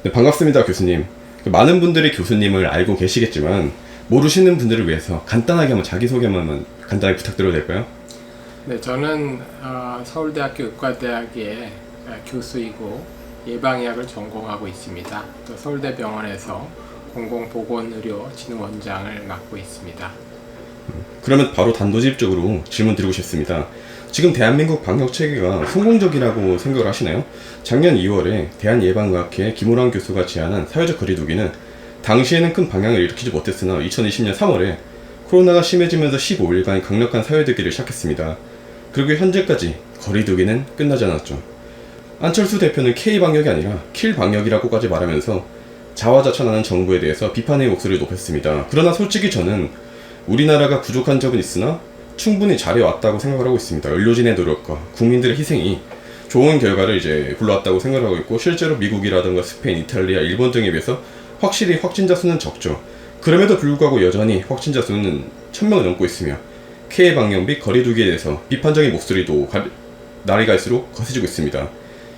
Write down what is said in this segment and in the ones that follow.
네, 반갑습니다, 교수님. 많은 분들이 교수님을 알고 계시겠지만 모르시는 분들을 위해서 간단하게 한번 자기소개만 간단히 부탁드려도 될까요? 네, 저는 서울대학교 의과대학의 교수이고 예방의학을 전공하고 있습니다. 또 서울대병원에서 공공보건의료진흥원장을 맡고 있습니다. 그러면 바로 단도직입적으로 질문 드리고 싶습니다. 지금 대한민국 방역 체계가 성공적이라고 생각을 하시나요? 작년 2월에 대한예방의학회 김호랑 교수가 제안한 사회적 거리두기는 당시에는 큰 방향을 일으키지 못했으나 2020년 3월에 코로나가 심해지면서 15일간 강력한 사회대기를 시작했습니다. 그리고 현재까지 거리두기는 끝나지 않았죠. 안철수 대표는 K방역이 아니라 킬방역이라고까지 말하면서 자화자찬하는 정부에 대해서 비판의 목소리를 높였습니다. 그러나 솔직히 저는 우리나라가 부족한 점은 있으나 충분히 잘해왔다고 생각을 하고 있습니다. 의료진의 노력과 국민들의 희생이 좋은 결과를 불러왔다고 생각을 하고 있고, 실제로 미국이라든가 스페인, 이탈리아, 일본 등에 비해서 확실히 확진자 수는 적죠. 그럼에도 불구하고 여전히 확진자 수는 1000명을 넘고 있으며 K방역 및 거리두기에 대해서 비판적인 목소리도 날이 갈수록 거세지고 있습니다.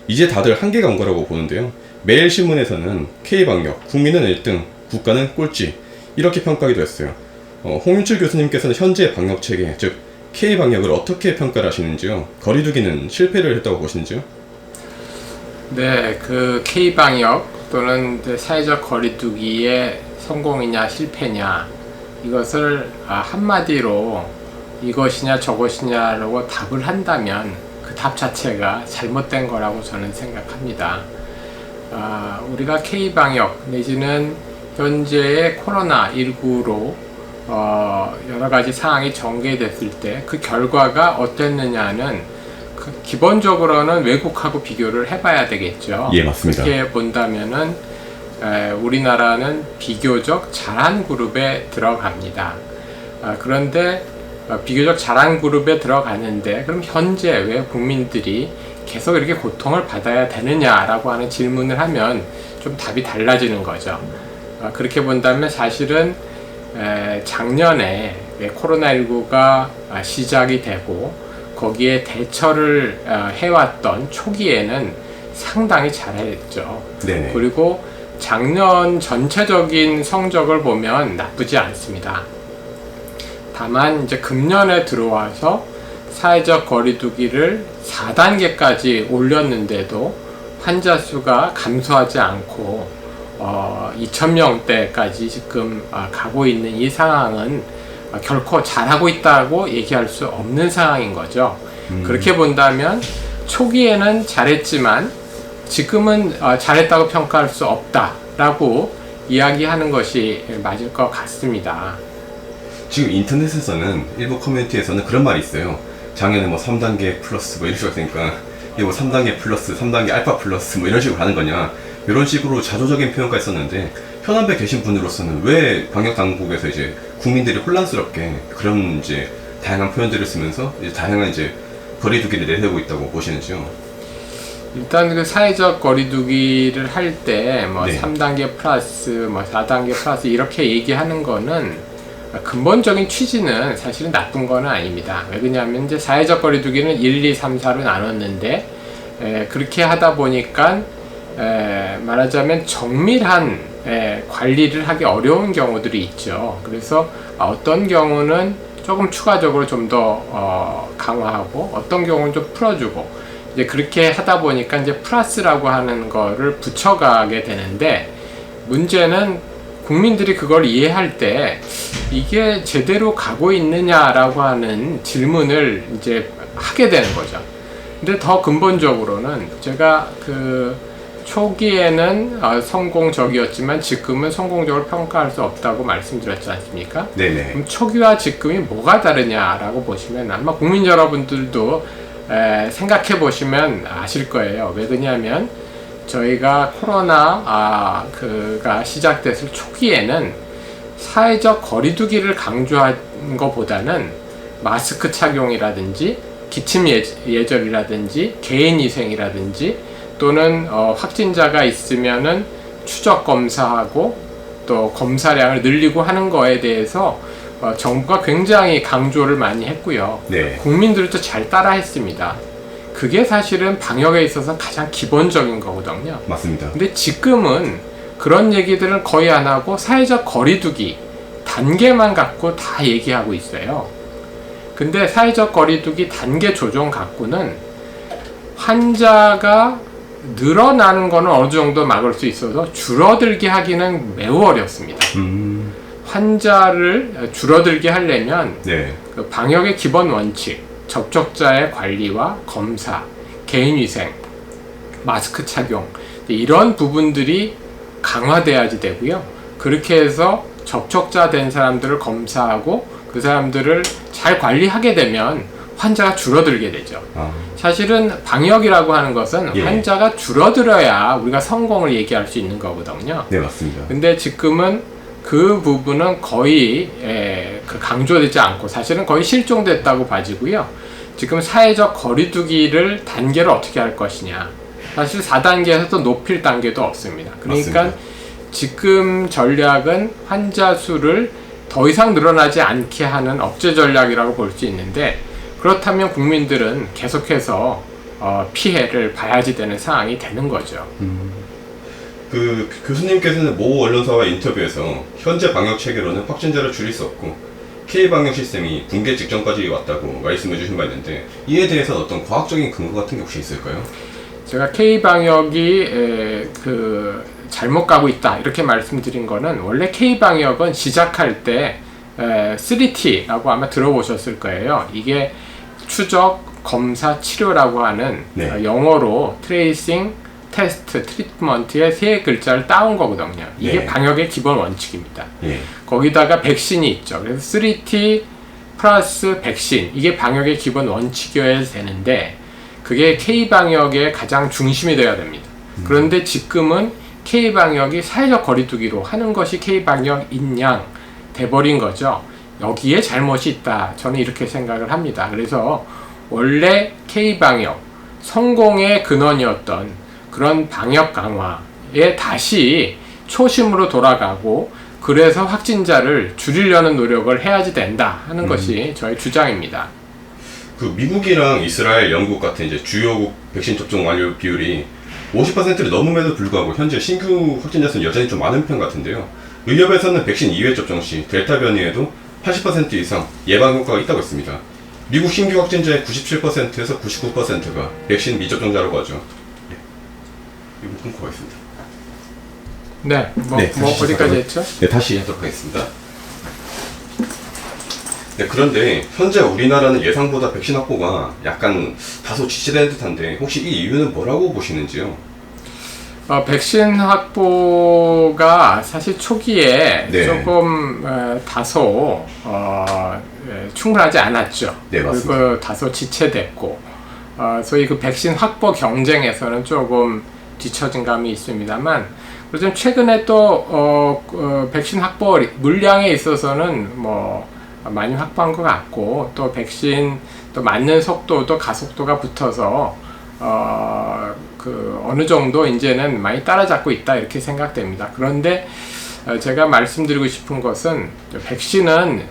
이제 다들 한계가 온 거라고 보는데요. 매일신문에서는 K방역, 국민은 1등, 국가는 꼴찌 이렇게 평가하기도 했어요. 홍윤철 교수님께서는 현재 방역체계, 즉 K방역을 어떻게 평가를 하시는지요? 거리두기는 실패를 했다고 보시는지요? 네, 그 K방역 또는 사회적 거리두기의 성공이냐 실패냐, 이것을 한마디로 이것이냐 저것이냐라고 답을 한다면 그 답 자체가 잘못된 거라고 저는 생각합니다. 우리가 K방역 내지는 현재의 코로나19로 여러 가지 상황이 전개됐을 때 그 결과가 어땠느냐는 기본적으로는 외국하고 비교를 해봐야 되겠죠. 예, 맞습니다. 그렇게 본다면은 우리나라는 비교적 잘한 그룹에 들어갑니다. 그런데 비교적 잘한 그룹에 들어가는데 그럼 현재 왜 국민들이 계속 이렇게 고통을 받아야 되느냐라고 하는 질문을 하면 좀 답이 달라지는 거죠. 그렇게 본다면 사실은 작년에 코로나19가 시작이 되고 거기에 대처를 해왔던 초기에는 상당히 잘했죠. 네네. 그리고 작년 전체적인 성적을 보면 나쁘지 않습니다. 다만 이제 금년에 들어와서 사회적 거리두기를 4단계까지 올렸는데도 환자 수가 감소하지 않고 2,000명대까지 지금 가고 있는 이 상황은 결코 잘하고 있다고 얘기할 수 없는 상황인 거죠. 그렇게 본다면 초기에는 잘했지만 지금은 잘했다고 평가할 수 없다라고 이야기하는 것이 맞을 것 같습니다. 지금 인터넷에서는 일부 커뮤니티에서는 그런 말이 있어요. 작년에 3단계 플러스 이런 식으로 되니까 이거 3단계 플러스, 3단계 알파 플러스 이런 식으로 가는 거냐, 이런 식으로 자조적인 표현까지 썼는데, 현안에 계신 분으로서는 왜 방역 당국에서 국민들이 혼란스럽게 그런 다양한 표현들을 쓰면서 다양한 거리두기를 내세우고 있다고 보시는지요? 일단 그 사회적 거리두기를 할 때 네. 3단계 플러스 4단계 플러스 이렇게 얘기하는 거는 근본적인 취지는 사실은 나쁜 거는 아닙니다. 왜 그러냐면 사회적 거리두기는 1, 2, 3, 4로 나눴는데 그렇게 하다 보니까 말하자면 정밀한 관리를 하기 어려운 경우들이 있죠. 그래서 어떤 경우는 조금 추가적으로 좀 더 강화하고 어떤 경우는 좀 풀어주고 그렇게 하다 보니까 플러스라고 하는 거를 붙여가게 되는데, 문제는 국민들이 그걸 이해할 때 이게 제대로 가고 있느냐라고 하는 질문을 하게 되는 거죠. 근데 더 근본적으로는 제가 초기에는 성공적이었지만 지금은 성공적으로 평가할 수 없다고 말씀드렸지 않습니까? 네네. 그럼 초기와 지금이 뭐가 다르냐라고 보시면 아마 국민 여러분들도 생각해 보시면 아실 거예요. 왜 그러냐면 저희가 코로나가 시작됐을 초기에는 사회적 거리두기를 강조한 것보다는 마스크 착용이라든지 기침 예절이라든지 개인위생이라든지 또는 확진자가 있으면은 추적 검사하고 또 검사량을 늘리고 하는 거에 대해서 정부가 굉장히 강조를 많이 했고요. 네. 국민들도 잘 따라 했습니다. 그게 사실은 방역에 있어서 가장 기본적인 거거든요. 맞습니다. 근데 지금은 그런 얘기들은 거의 안 하고 사회적 거리두기 단계만 갖고 다 얘기하고 있어요. 근데 사회적 거리두기 단계 조정 갖고는 환자가 늘어나는 거는 어느 정도 막을 수 있어서 줄어들게 하기는 매우 어렵습니다. 환자를 줄어들게 하려면 네. 그 방역의 기본 원칙, 접촉자의 관리와 검사, 개인위생, 마스크 착용 이런 부분들이 강화돼야지 되고요. 그렇게 해서 접촉자 된 사람들을 검사하고 그 사람들을 잘 관리하게 되면 환자가 줄어들게 되죠. 사실은 방역이라고 하는 것은 예. 환자가 줄어들어야 우리가 성공을 얘기할 수 있는 거거든요. 네, 맞습니다. 근데 지금은 그 부분은 거의 강조되지 않고 사실은 거의 실종됐다고 봐지고요. 지금 사회적 거리두기를 단계를 어떻게 할 것이냐. 사실 4단계에서도 높일 단계도 없습니다. 그러니까 맞습니다. 지금 전략은 환자 수를 더 이상 늘어나지 않게 하는 억제 전략이라고 볼 수 있는데 그렇다면 국민들은 계속해서 피해를 봐야지 되는 상황이 되는 거죠. 그 교수님께서는 모 언론사와 인터뷰에서 현재 방역 체계로는 확진자를 줄일 수 없고 K 방역 시스템이 붕괴 직전까지 왔다고 말씀해 주신 바 있는데 이에 대해서 어떤 과학적인 근거 같은 게 혹시 있을까요? 제가 K 방역이 잘못 가고 있다 이렇게 말씀드린 거는 원래 K 방역은 시작할 때 3T라고 아마 들어보셨을 거예요. 이게 추적, 검사, 치료라고 하는 네. 영어로 트레이싱, 테스트, 트리트먼트의 세 글자를 따온 거거든요. 이게 네. 방역의 기본 원칙입니다. 예. 거기다가 백신이 있죠. 그래서 3T 플러스 백신 이게 방역의 기본 원칙이어야 되는데 그게 K-방역의 가장 중심이 되어야 됩니다. 그런데 지금은 K-방역이 사회적 거리두기로 하는 것이 K-방역인 양 돼버린 거죠. 여기에 잘못이 있다. 저는 이렇게 생각을 합니다. 그래서 원래 K-방역 성공의 근원이었던 그런 방역 강화에 다시 초심으로 돌아가고 그래서 확진자를 줄이려는 노력을 해야지 된다 하는 것이 저의 주장입니다. 그 미국이랑 이스라엘, 영국 같은 이제 주요국 백신 접종 완료 비율이 50%를 넘음에도 불구하고 현재 신규 확진자 수는 여전히 좀 많은 편 같은데요. 의협에서는 백신 2회 접종 시 델타 변이에도 80% 이상 예방 효과가 있다고 했습니다. 미국 신규 확진자의 97%에서 99%가 백신 미접종자라고 하죠. 이 부분 끊고 가겠습니다. 네, 다시 어디까지 시작하도록- 했죠? 네, 다시 하도록 하겠습니다. 네, 그런데 현재 우리나라는 예상보다 백신 확보가 약간 다소 지체된 듯한데 혹시 이 이유는 뭐라고 보시는지요? 백신 확보가 사실 초기에 네. 조금 다소 충분하지 않았죠. 네, 맞습니다. 그리고 다소 지체됐고 소위 그 백신 확보 경쟁에서는 조금 뒤처진 감이 있습니다만 요즘 최근에 또 백신 확보 물량에 있어서는 뭐 많이 확보한 것 같고 또 백신 또 맞는 속도도 가속도가 붙어서 어느 정도 이제는 많이 따라잡고 있다 이렇게 생각됩니다. 그런데 제가 말씀드리고 싶은 것은 백신은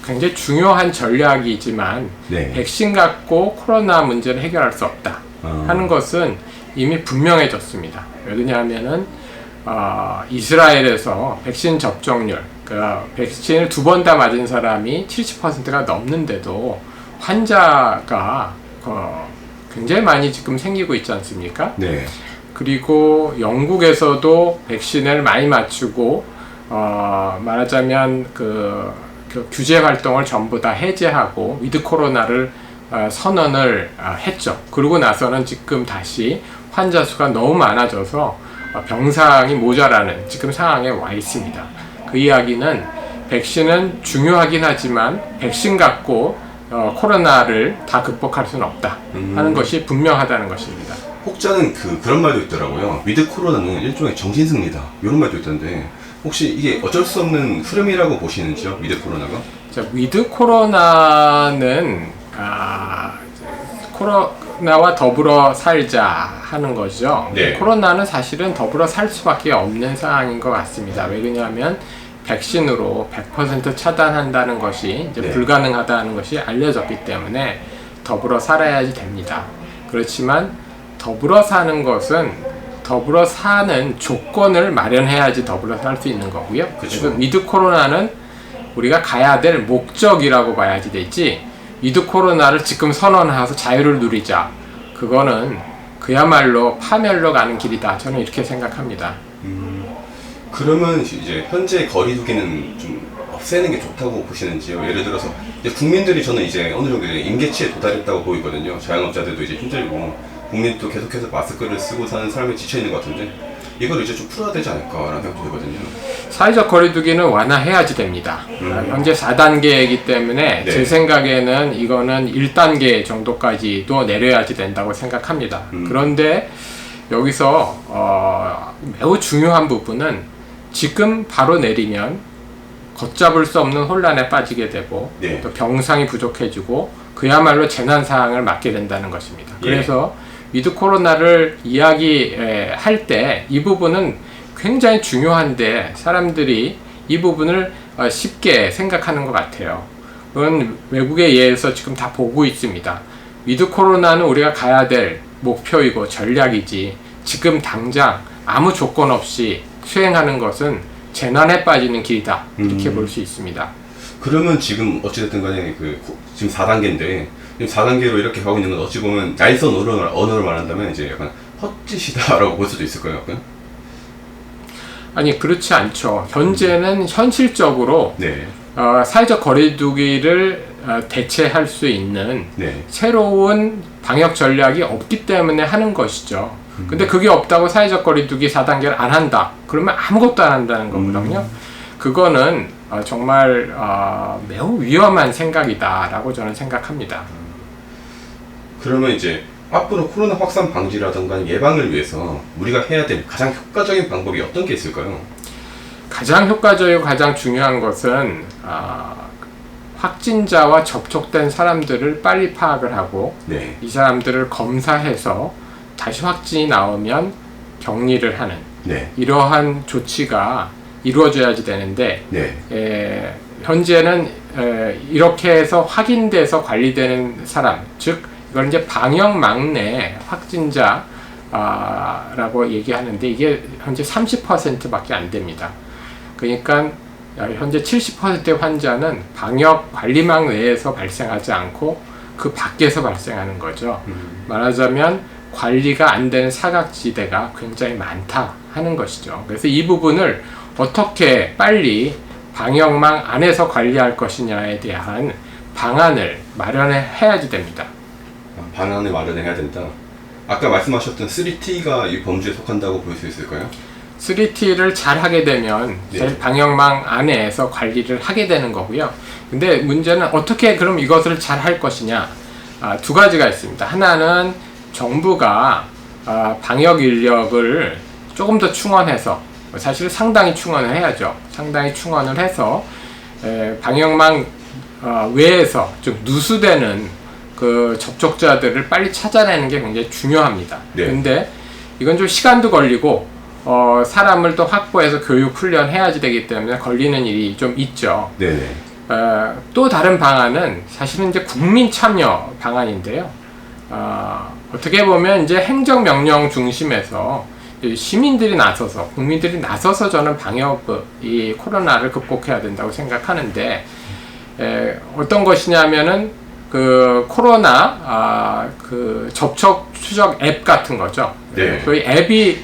굉장히 중요한 전략이지만 네. 백신 갖고 코로나 문제를 해결할 수 없다 하는 것은 이미 분명해졌습니다. 왜냐하면은 이스라엘에서 백신 접종률, 백신을 2번 다 맞은 사람이 70%가 넘는데도 환자가 굉장히 많이 지금 생기고 있지 않습니까? 네. 그리고 영국에서도 백신을 많이 맞추고 말하자면 그 규제 활동을 전부 다 해제하고 위드 코로나를 선언을 했죠. 그러고 나서는 지금 다시 환자 수가 너무 많아져서 병상이 모자라는 지금 상황에 와 있습니다. 그 이야기는 백신은 중요하긴 하지만 백신 갖고 코로나를 다 극복할 수는 없다 하는 것이 분명하다는 것입니다. 혹자는 그런 말도 있더라고요. 위드 코로나는 일종의 정신승리다 이런 말도 있던데 혹시 이게 어쩔 수 없는 흐름이라고 보시는지요? 위드 코로나가? 자, 위드 코로나는 코로나와 더불어 살자 하는 거죠. 네. 코로나는 사실은 더불어 살 수밖에 없는 상황인 것 같습니다. 왜냐하면 백신으로 100% 차단한다는 것이 이제 네. 불가능하다는 것이 알려졌기 때문에 더불어 살아야지 됩니다. 그렇지만 더불어 사는 것은 더불어 사는 조건을 마련해야지 더불어 살 수 있는 거고요. 그래서 위드 코로나는 우리가 가야 될 목적이라고 봐야지 되지, 위드 코로나를 지금 선언해서 자유를 누리자, 그거는 그야말로 파멸로 가는 길이다. 저는 이렇게 생각합니다. 그러면 이제 현재 거리두기는 좀 없애는 게 좋다고 보시는지요? 예를 들어서 이제 국민들이 저는 이제 어느 정도 이제 임계치에 도달했다고 보이거든요. 자영업자들도 이제 힘들고 국민도 계속해서 마스크를 쓰고 사는 삶에 지쳐 있는 것 같은데 이걸 이제 좀 풀어야 되지 않을까라는 생각도 들거든요. 사회적 거리두기는 완화해야지 됩니다. 현재 4단계이기 때문에 네. 제 생각에는 이거는 1단계 정도까지도 내려야지 된다고 생각합니다. 그런데 여기서 매우 중요한 부분은 지금 바로 내리면 걷잡을 수 없는 혼란에 빠지게 되고 네. 또 병상이 부족해지고 그야말로 재난 상황을 맞게 된다는 것입니다. 예. 그래서 위드 코로나를 이야기할 때 이 부분은 굉장히 중요한데 사람들이 이 부분을 쉽게 생각하는 것 같아요. 그건 외국에 의해서 지금 다 보고 있습니다. 위드 코로나는 우리가 가야 될 목표이고 전략이지 지금 당장 아무 조건 없이 수행하는 것은 재난에 빠지는 길이다. 이렇게 볼 수 있습니다. 그러면 지금 어찌됐든 간에 지금 4단계인데 지금 4단계로 이렇게 가고 있는 건 어찌 보면 얄선 언어를 말한다면 이제 약간 헛짓이다라고 볼 수도 있을까요? 약간? 아니 그렇지 않죠. 현재는 현실적으로 네. 사회적 거리두기를 대체할 수 있는 네. 새로운 방역 전략이 없기 때문에 하는 것이죠. 근데 그게 없다고 사회적 거리두기 4단계를 안 한다. 그러면 아무것도 안 한다는 거거든요. 그거는 정말 매우 위험한 생각이다라고 저는 생각합니다. 그러면 이제 앞으로 코로나 확산 방지라든가 예방을 위해서 우리가 해야 될 가장 효과적인 방법이 어떤 게 있을까요? 가장 효과적이고 가장 중요한 것은 확진자와 접촉된 사람들을 빨리 파악을 하고 네. 이 사람들을 검사해서 다시 확진이 나오면 격리를 하는 네. 이러한 조치가 이루어져야지 되는데 네. 현재는 이렇게 해서 확인돼서 관리되는 사람, 즉 이걸 이제 방역 막내 확진자라고 얘기하는데 이게 현재 30%밖에 안 됩니다. 그러니까 현재 70%의 환자는 방역 관리망 내에서 발생하지 않고 그 밖에서 발생하는 거죠. 말하자면 관리가 안 되는 사각지대가 굉장히 많다 하는 것이죠. 그래서 이 부분을 어떻게 빨리 방역망 안에서 관리할 것이냐에 대한 방안을 마련해야지 됩니다. 방안을 마련해야 된다. 아까 말씀하셨던 3T가 이 범주에 속한다고 볼 수 있을까요? 3T를 잘 하게 되면 네. 방역망 안에서 관리를 하게 되는 거고요. 근데 문제는 어떻게 그럼 이것을 잘 할 것이냐? 두 가지가 있습니다. 하나는 정부가 방역 인력을 조금 더 충원해서, 사실 상당히 충원을 해야죠. 상당히 충원을 해서 방역망 외에서 좀 누수되는 그 접촉자들을 빨리 찾아내는 게 굉장히 중요합니다. 네. 근데 이건 좀 시간도 걸리고 사람을 또 확보해서 교육 훈련해야지 되기 때문에 걸리는 일이 좀 있죠. 네네. 또 다른 방안은 사실은 이제 국민 참여 방안인데요. 어떻게 보면 이제 행정명령 중심에서 시민들이 나서서, 국민들이 나서서 저는 이 코로나를 극복해야 된다고 생각하는데, 어떤 것이냐면은 그 코로나 그 접촉 추적 앱 같은 거죠. 네. 이 앱이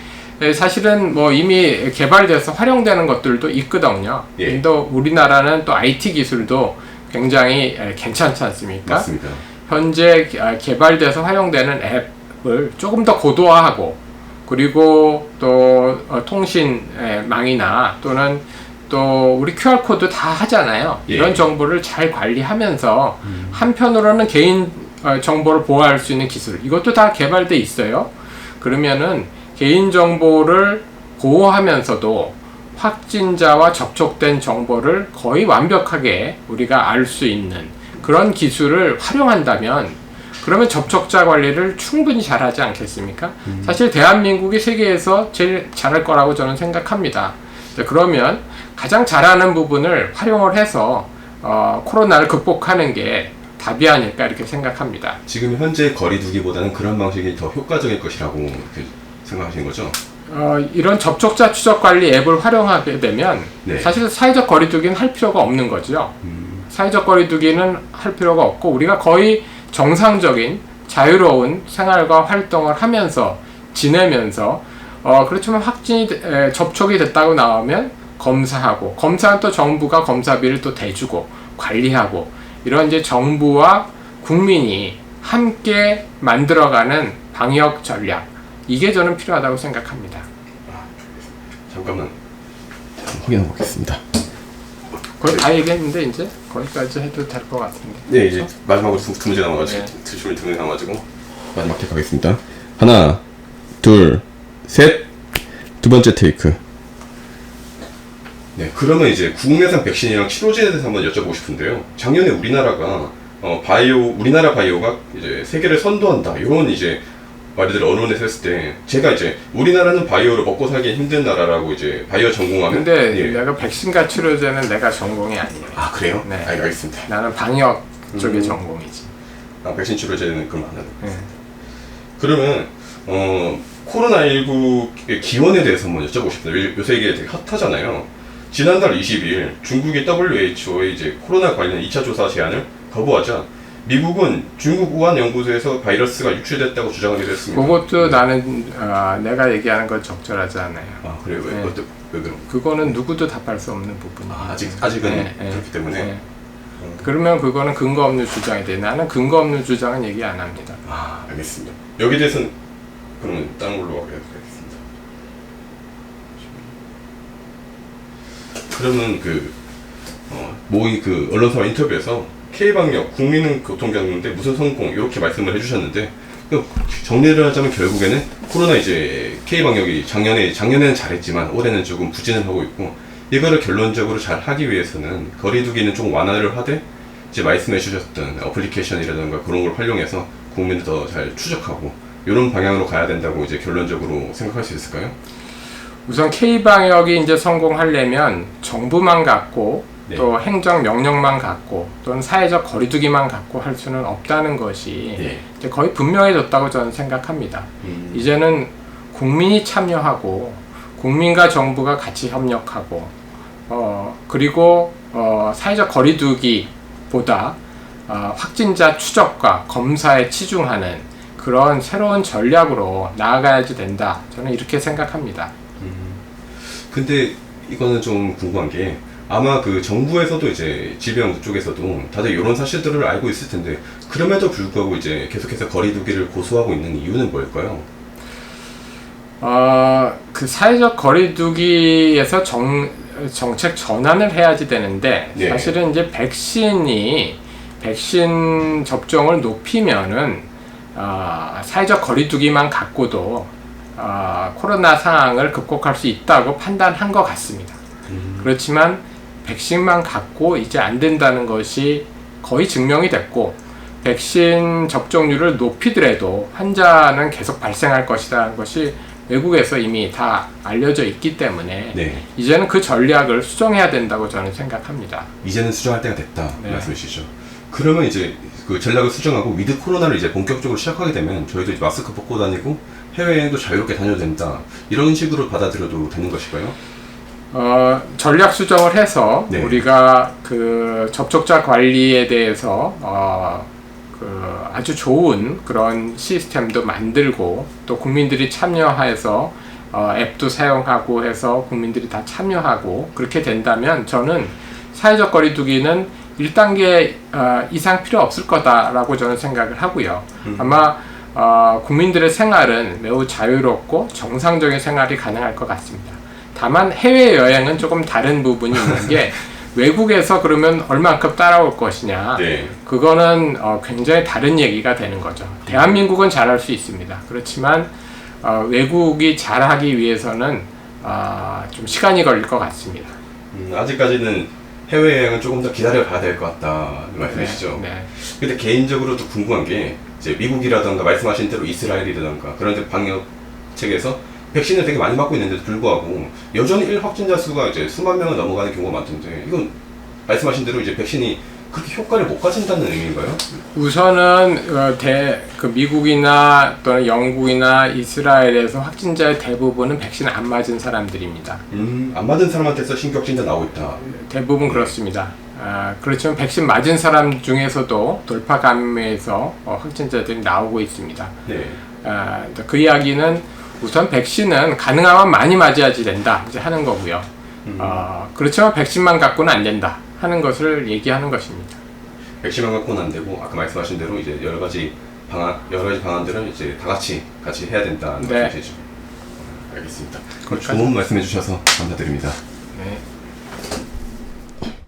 사실은 뭐 이미 개발돼서 활용되는 것들도 있거든요. 예. 근데 우리나라는 또 IT 기술도 굉장히 괜찮지 않습니까? 맞습니다. 현재 개발돼서 활용되는 앱을 조금 더 고도화하고, 그리고 또 통신망이나 또는 또 우리 QR코드 다 하잖아요. 예. 이런 정보를 잘 관리하면서 한편으로는 개인 정보를 보호할 수 있는 기술, 이것도 다 개발돼 있어요. 그러면은 개인 정보를 보호하면서도 확진자와 접촉된 정보를 거의 완벽하게 우리가 알 수 있는 그런 기술을 활용한다면, 그러면 접촉자 관리를 충분히 잘하지 않겠습니까? 사실 대한민국이 세계에서 제일 잘할 거라고 저는 생각합니다. 그러면 가장 잘하는 부분을 활용을 해서 코로나를 극복하는 게 답이 아닐까 이렇게 생각합니다. 지금 현재 거리두기보다는 그런 방식이 더 효과적일 것이라고 이렇게 생각하시는 거죠? 이런 접촉자 추적 관리 앱을 활용하게 되면 네. 사실 사회적 거리두기는 할 필요가 없는 거죠. 사회적 거리두기는 할 필요가 없고 우리가 거의 정상적인 자유로운 생활과 활동을 하면서 지내면서 그렇지만 접촉이 됐다고 나오면 검사하고 검사는 또 정부가 검사비를 또 대주고 관리하고 이런 이제 정부와 국민이 함께 만들어가는 방역 전략 이게 저는 필요하다고 생각합니다. 잠깐만 확인해 보겠습니다. 거의 다 얘기했는데 이제 거기까지 해도 될 것 같은데. 네, 이제 마지막으로 두 문제 남아가지고 네. 질문 두 문제 남아가지고 마지막 테이크 하겠습니다. 하나, 둘, 셋. 두 번째 테이크. 네, 그러면 이제 국내산 백신이랑 치료제에 대해서 한번 여쭤보고 싶은데요. 작년에 우리나라가 우리나라 바이오가 이제 세계를 선도한다 이런 이제 말들 언론에서 했을 때 제가 이제 우리나라는 바이오를 먹고 살기 힘든 나라라고 이제 바이오 전공하면 근데 예. 내가 백신과 치료제는 내가 전공이 아니에요. 아 그래요? 네. 알겠습니다. 나는 방역 쪽의 전공이지. 아 백신 치료제는 그럼 안 하는. 네. 그러면 코로나19 기원에 대해서 한번 여쭤보고 싶습니다. 요새 이게 되게 핫하잖아요. 지난달 20일 중국의 WHO의 이제 코로나 관련 2차 조사 제안을 거부하자 미국은 중국 우한 연구소에서 바이러스가 유출됐다고 주장하게 됐습니다. 그것도 나는 내가 얘기하는 건 적절하지 않아요. 아 그래요? 왜? 네. 왜 그럼? 그거는 누구도 답할 수 없는 부분이에요. 아직은 네, 그렇기 때문에. 네. 그러면 그거는 근거 없는 주장이 돼. 나는 근거 없는 주장은 얘기 안 합니다. 아 알겠습니다. 여기 대해서는 그러면 다른 걸로 하겠습니다. 그러면 모의 언론사와 인터뷰에서 K방역 국민은 교통겪는데 무슨 성공 이렇게 말씀을 해주셨는데 정리를 하자면 결국에는 코로나 이제 K방역이 작년에는 잘했지만 올해는 조금 부진을 하고 있고 이거를 결론적으로 잘 하기 위해서는 거리두기는 좀 완화를 하되 이제 말씀해 주셨던 어플리케이션이라든가 그런 걸 활용해서 국민을 더 잘 추적하고 이런 방향으로 가야 된다고 이제 결론적으로 생각할 수 있을까요? 우선 K방역이 이제 성공하려면 정부만 갖고 네. 또 행정 명령만 갖고 또는 사회적 거리두기만 갖고 할 수는 없다는 것이 네. 이제 거의 분명해졌다고 저는 생각합니다. 이제는 국민이 참여하고 국민과 정부가 같이 협력하고 그리고 사회적 거리두기보다 확진자 추적과 검사에 치중하는 그런 새로운 전략으로 나아가야지 된다. 저는 이렇게 생각합니다. 근데 이거는 좀 궁금한 게 아마 정부에서도 이제 질병 쪽에서도 다들 이런 사실들을 알고 있을 텐데 그럼에도 불구하고 이제 계속해서 거리두기를 고수하고 있는 이유는 뭘까요? 그 사회적 거리두기에서 정책 전환을 해야지 되는데 네. 사실은 이제 백신 접종을 높이면은 사회적 거리두기만 갖고도 코로나 상황을 극복할 수 있다고 판단한 것 같습니다. 그렇지만 백신만 갖고 이제 안 된다는 것이 거의 증명이 됐고 백신 접종률을 높이더라도 환자는 계속 발생할 것이라는 것이 외국에서 이미 다 알려져 있기 때문에 네. 이제는 그 전략을 수정해야 된다고 저는 생각합니다. 이제는 수정할 때가 됐다 네. 말씀이시죠. 그러면 이제 그 전략을 수정하고 위드 코로나를 이제 본격적으로 시작하게 되면 저희도 이제 마스크 벗고 다니고 해외여행도 자유롭게 다녀도 된다 이런 식으로 받아들여도 되는 것일까요? 전략 수정을 해서 네. 우리가 그 접촉자 관리에 대해서 아주 좋은 그런 시스템도 만들고 또 국민들이 참여해서 앱도 사용하고 해서 국민들이 다 참여하고 그렇게 된다면 저는 사회적 거리두기는 1단계 이상 필요 없을 거다라고 저는 생각을 하고요. 아마 국민들의 생활은 매우 자유롭고 정상적인 생활이 가능할 것 같습니다. 다만 해외여행은 조금 다른 부분이 있는 게 외국에서 그러면 얼만큼 따라올 것이냐 네. 그거는 굉장히 다른 얘기가 되는 거죠. 대한민국은 잘할 수 있습니다. 그렇지만 외국이 잘하기 위해서는 좀 시간이 걸릴 것 같습니다. 아직까지는 해외여행은 조금 더 기다려 봐야 될 것 같다 말씀이시죠? 네. 근데 개인적으로도 궁금한 게 이제 미국이라던가 말씀하신 대로 이스라엘이라던가 그런 데 방역 체계에서 백신을 되게 많이 맞고 있는데도 불구하고 여전히 1확진자 수가 이제 수만 명을 넘어가는 경우가 많던데 이건 말씀하신 대로 이제 백신이 그렇게 효과를 못 가진다는 의미인가요? 우선은 미국이나 또는 영국이나 이스라엘에서 확진자의 대부분은 백신 안 맞은 사람들입니다. 안 맞은 사람한테서 신규 확진자 나오고 있다. 대부분 그렇습니다. 그렇지만 백신 맞은 사람 중에서도 돌파 감염에서 확진자들이 나오고 있습니다. 네. 그 이야기는 우선 백신은 가능하면 많이 맞아야지 된다 이제 하는 거고요. 그렇지만 백신만 갖고는 안 된다 하는 것을 얘기하는 것입니다. 백신만 갖고는 안 되고 아까 말씀하신 대로 이제 여러 가지 방안들은 이제 다 같이 해야 된다는 네. 말씀이시죠. 알겠습니다. 그럼 좋은 말씀해 주셔서 감사드립니다. 네.